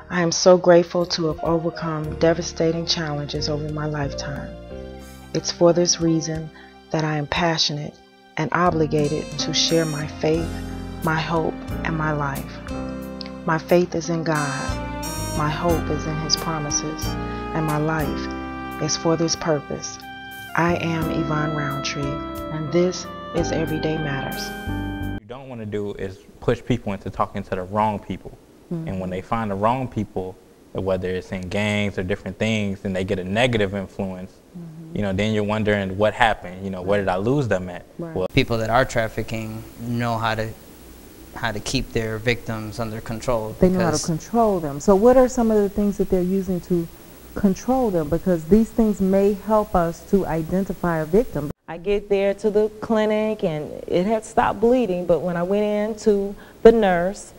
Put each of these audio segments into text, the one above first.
I am so grateful to have overcome devastating challenges over my lifetime. It's for this reason that I am passionate and obligated to share my faith, my hope, and my life. My faith is in God, my hope is in His promises, and my life is for this purpose. I am Yvonne Roundtree, and this is Everyday Matters. What you don't want to do is push people into talking to the wrong people. And when they find the wrong people, whether it's in gangs or different things, and they get a negative influence, you know, then you're wondering what happened, you know, where did I lose them at? Right. Well, People that are trafficking know how to keep their victims under control. They know how to control them. So what are some of the things that they're using to control them? Because these things may help us to identify a victim. I get there to the clinic and it had stopped bleeding, but when I went in to the nurse,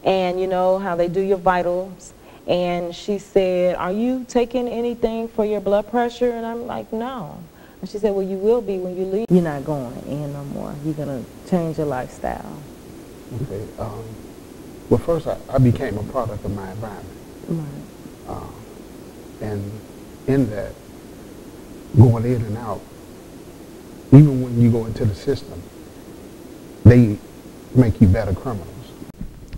and you know how they do your vitals, and she said, "Are you taking anything for your blood pressure?" And I'm like, "No." And she said, "Well, you will be when you leave. You're not going in no more. You're going to change your lifestyle." Okay. Well, first I became a product of my environment. Right. And in that, going in and out, even when you go into the system, they make you better criminals.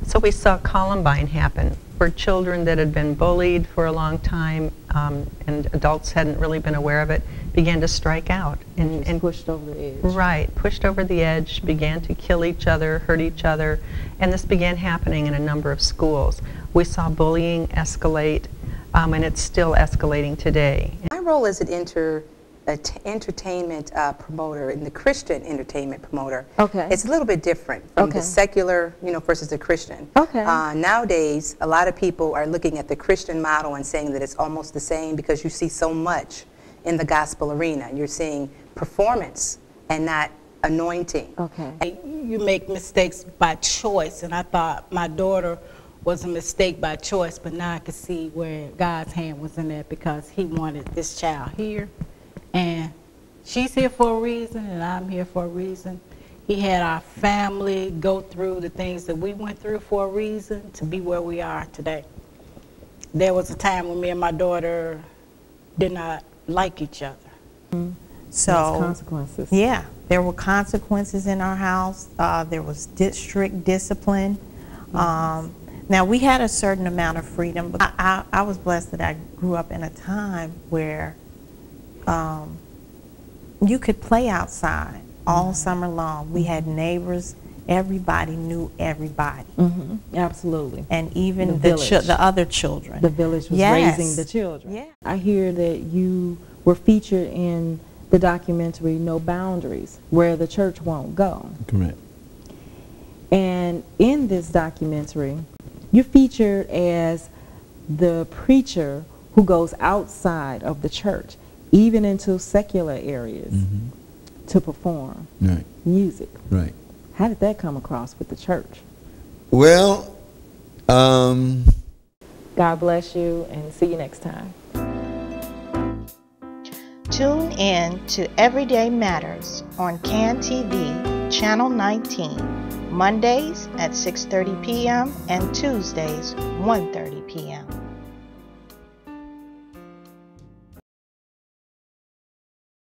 So we saw Columbine happen, where children that had been bullied for a long time and adults hadn't really been aware of it, began to strike out. And pushed over the edge. Right, pushed over the edge, began to kill each other, hurt each other, and this began happening in a number of schools. We saw bullying escalate, and it's still escalating today. My role as an entertainment promoter, and the Christian entertainment promoter, it's a little bit different from the secular, you know, versus the Christian. Nowadays, a lot of people are looking at the Christian model and saying that it's almost the same because you see so much in the gospel arena. You're seeing performance and not anointing. You make mistakes by choice, and I thought my daughter was a mistake by choice, but now I can see where God's hand was in that because He wanted this child here. And she's here for a reason, and I'm here for a reason. He had our family go through the things that we went through for a reason to be where we are today. There was a time when me and my daughter did not like each other. So, consequences. Yeah, there were consequences in our house. There was strict discipline. Now, we had a certain amount of freedom, but I was blessed that I grew up in a time where you could play outside all summer long. We had neighbors. Everybody knew everybody. Absolutely. And even the other children. The village was raising the children. Yeah. I hear that you were featured in the documentary No Boundaries, where the church won't go. Correct. And in this documentary, you're featured as the preacher who goes outside of the church, even into secular areas, to perform music. Right. How did that come across with the church? Well, God bless you, and see you next time. Tune in to Everyday Matters on CAN TV, Channel 19, Mondays at 6:30 p.m. and Tuesdays, 1:30 p.m.